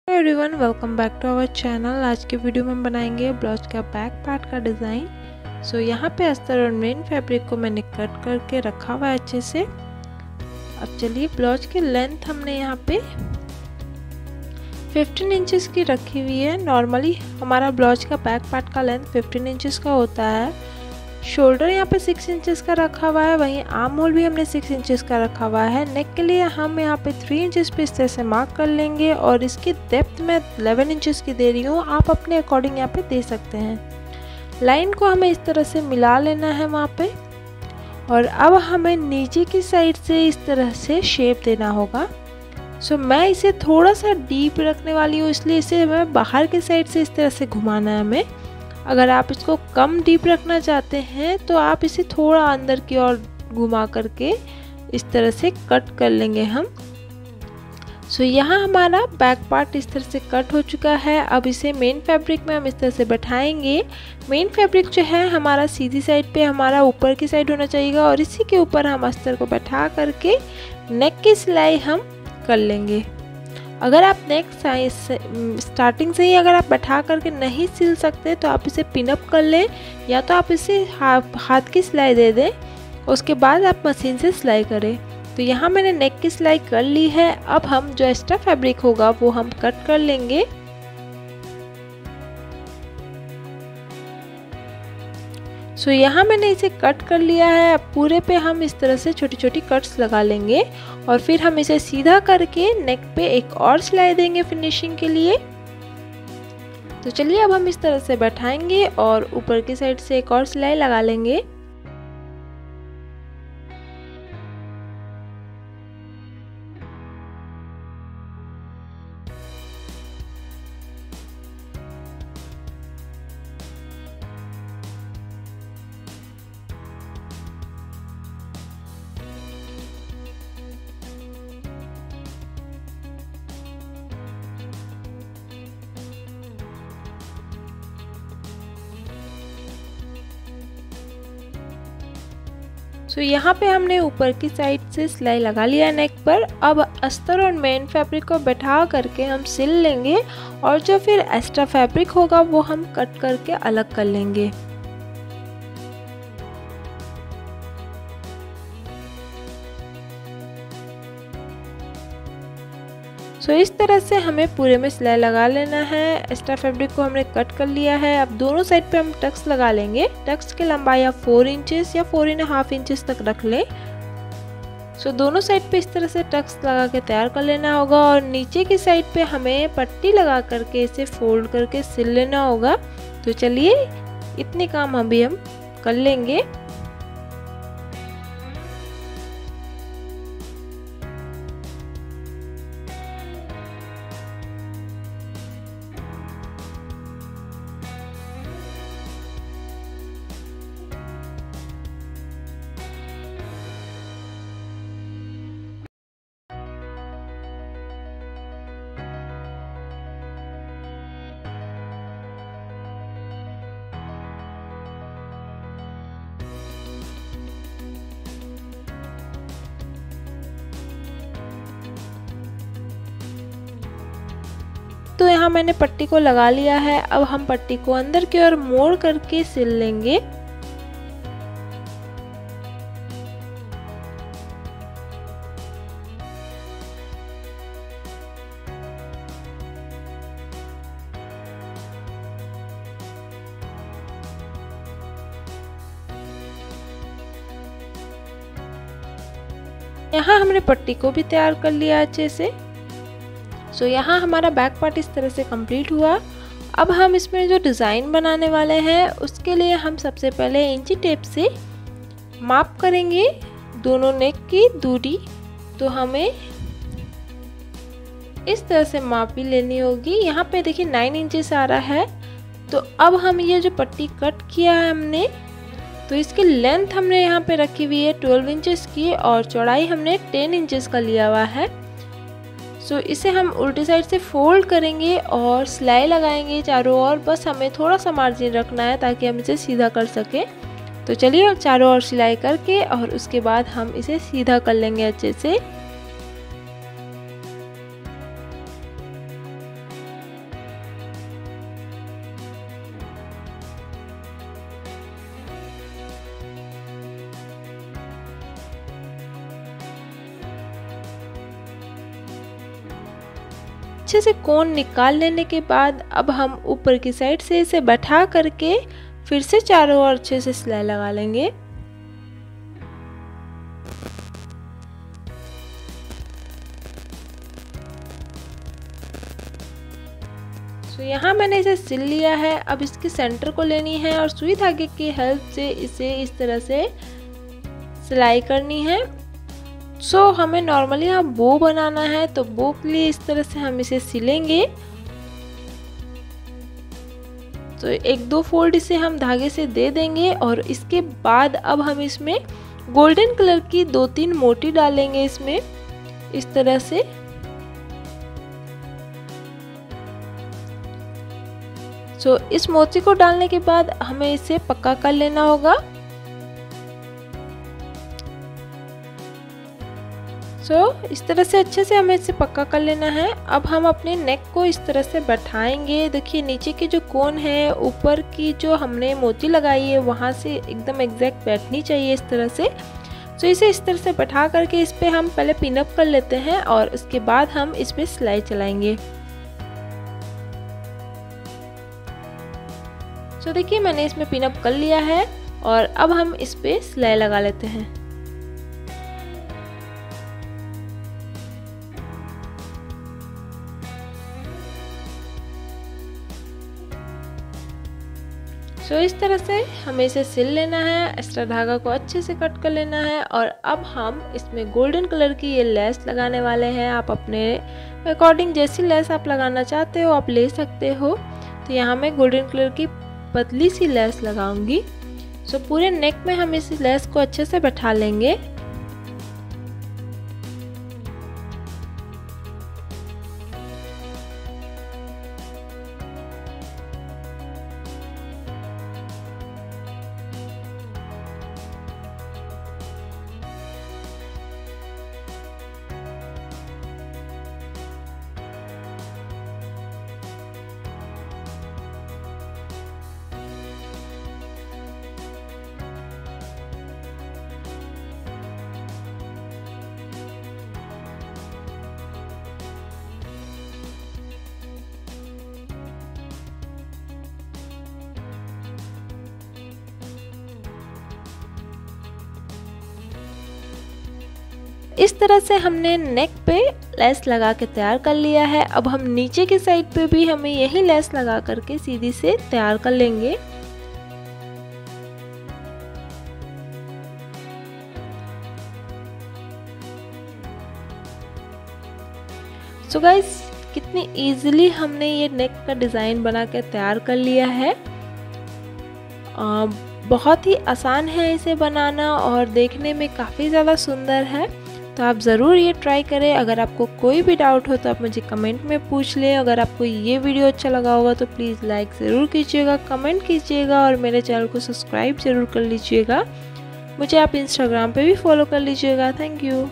Hello everyone, welcome back to our channel. आज के video में हम बनाएंगे ब्लाउज का बैक पार्ट का डिज़ाइन। यहाँ पे अस्तर और मेन फैब्रिक को मैंने कट करके रखा हुआ है अच्छे से। अब चलिए, ब्लाउज की लेंथ हमने यहाँ पे 15 इंचेस की रखी हुई है। नॉर्मली हमारा ब्लाउज का बैक पार्ट का लेंथ 15 इंचेस का होता है। शोल्डर यहाँ पे 6 इंचेस का रखा हुआ है, वहीं आर्म होल भी हमने 6 इंचेस का रखा हुआ है। नेक के लिए हम यहाँ पे 3 इंचेस पे इस तरह से मार्क कर लेंगे और इसकी डेप्थ में 11 इंचेस की दे रही हूँ। आप अपने अकॉर्डिंग यहाँ पे दे सकते हैं। लाइन को हमें इस तरह से मिला लेना है वहाँ पे, और अब हमें नीचे की साइड से इस तरह से शेप देना होगा। मैं इसे थोड़ा सा डीप रखने वाली हूँ, इसलिए इसे हमें बाहर की साइड से इस तरह से घुमाना है हमें। अगर आप इसको कम डीप रखना चाहते हैं तो आप इसे थोड़ा अंदर की ओर घुमा करके इस तरह से कट कर लेंगे हम। यहाँ हमारा बैक पार्ट इस तरह से कट हो चुका है। अब इसे मेन फैब्रिक में हम इस तरह से बैठाएंगे। मेन फैब्रिक जो है हमारा सीधी साइड पे हमारा ऊपर की साइड होना चाहिए, और इसी के ऊपर हम अस्तर को बैठा करके नेक की सिलाई हम कर लेंगे। अगर आप नेक साइज स्टार्टिंग से ही अगर आप बैठा करके नहीं सिल सकते तो आप इसे पिन अप कर लें, या तो आप इसे हाथ की सिलाई दे दें, उसके बाद आप मशीन से सिलाई करें। तो यहाँ मैंने नेक की सिलाई कर ली है। अब हम जो एक्स्ट्रा फैब्रिक होगा वो हम कट कर लेंगे। यहाँ मैंने इसे कट कर लिया है। अब पूरे पे हम इस तरह से छोटी छोटी कट्स लगा लेंगे, और फिर हम इसे सीधा करके नेक पे एक और सिलाई देंगे फिनिशिंग के लिए। तो चलिए, अब हम इस तरह से बैठाएंगे और ऊपर की साइड से एक और सिलाई लगा लेंगे। यहाँ पे हमने ऊपर की साइड से सिलाई लगा लिया है नेक पर। अब अस्तर और मेन फैब्रिक को बैठा करके हम सिल लेंगे, और जो फिर एक्स्ट्रा फैब्रिक होगा वो हम कट करके अलग कर लेंगे। इस तरह से हमें पूरे में सिलाई लगा लेना है। एक्स्ट्रा फैब्रिक को हमने कट कर लिया है। अब दोनों साइड पे हम टक्स लगा लेंगे। टक्स की लंबाई आप 4 इंचेस या 4.5 इंचेस तक रख लें। दोनों साइड पे इस तरह से टक्स लगा के तैयार कर लेना होगा, और नीचे की साइड पे हमें पट्टी लगा करके इसे फोल्ड करके सिल लेना होगा। तो चलिए, इतने काम अभी हम कर लेंगे। तो यहाँ मैंने पट्टी को लगा लिया है। अब हम पट्टी को अंदर की ओर मोड़ करके सिल लेंगे। यहाँ हमने पट्टी को भी तैयार कर लिया अच्छे से। यहाँ हमारा बैक पार्ट इस तरह से कंप्लीट हुआ। अब हम इसमें जो डिज़ाइन बनाने वाले हैं उसके लिए हम सबसे पहले इंची टेप से माप करेंगे दोनों नेक की दूरी। तो हमें इस तरह से माप भी लेनी होगी। यहाँ पे देखिए 9 इंचेस आ रहा है। तो अब हम ये जो पट्टी कट किया है हमने, तो इसकी लेंथ हमने यहाँ पे रखी हुई है 12 इंचेस की, और चौड़ाई हमने 10 इंचेस का लिया हुआ है। इसे हम उल्टी साइड से फोल्ड करेंगे और सिलाई लगाएंगे चारों ओर। बस हमें थोड़ा सा मार्जिन रखना है ताकि हम इसे सीधा कर सकें। तो चलिए, चारों ओर सिलाई करके और उसके बाद हम इसे सीधा कर लेंगे अच्छे से। अच्छे से कोन निकाल लेने के बाद अब हम ऊपर की साइड से इसे बैठा करके फिर से चारों ओर अच्छे से सिलाई लगा लेंगे। तो यहाँ मैंने इसे सिल लिया है। अब इसके सेंटर को लेनी है और सुई धागे की हेल्प से इसे इस तरह से सिलाई करनी है। सो हमें नॉर्मली यहाँ बो बनाना है, तो बो के लिए इस तरह से हम इसे सिलेंगे। तो एक दो फोल्ड इसे हम धागे से दे देंगे और इसके बाद अब हम इसमें गोल्डन कलर की 2-3 मोती डालेंगे इसमें इस तरह से। सो इस मोती को डालने के बाद हमें इसे पक्का कर लेना होगा। इस तरह से अच्छे से हमें इसे पक्का कर लेना है। अब हम अपने नेक को इस तरह से बैठाएंगे। देखिए नीचे की जो कोन है, ऊपर की जो हमने मोती लगाई है वहाँ से एकदम एग्जैक्ट बैठनी चाहिए इस तरह से। इसे इस तरह से बैठा करके इस पे हम पहले पिन अप कर लेते हैं और उसके बाद हम इस पे सिलाई चलाएंगे। देखिए मैंने इसमें पिन अप कर लिया है और अब हम इस पे सिलाई लगा लेते हैं। इस तरह से हमें इसे सिल लेना है। एक्स्ट्रा धागा को अच्छे से कट कर लेना है और अब हम इसमें गोल्डन कलर की ये लेस लगाने वाले हैं। आप अपने अकॉर्डिंग जैसी लेस आप लगाना चाहते हो आप ले सकते हो। तो यहाँ मैं गोल्डन कलर की पतली सी लेस लगाऊंगी। पूरे नेक में हम इस लेस को अच्छे से बैठा लेंगे। इस तरह से हमने नेक पे लेस लगा के तैयार कर लिया है। अब हम नीचे की साइड पे भी हमें यही लेस लगा करके सीधी से तैयार कर लेंगे। गाइस कितनी इजीली हमने ये नेक का डिज़ाइन बना के तैयार कर लिया है। बहुत ही आसान है इसे बनाना और देखने में काफ़ी ज़्यादा सुंदर है। तो आप ज़रूर ये ट्राई करें। अगर आपको कोई भी डाउट हो तो आप मुझे कमेंट में पूछ लें। अगर आपको ये वीडियो अच्छा लगा होगा तो प्लीज़ लाइक ज़रूर कीजिएगा, कमेंट कीजिएगा और मेरे चैनल को सब्सक्राइब ज़रूर कर लीजिएगा। मुझे आप इंस्टाग्राम पे भी फॉलो कर लीजिएगा। Thank you.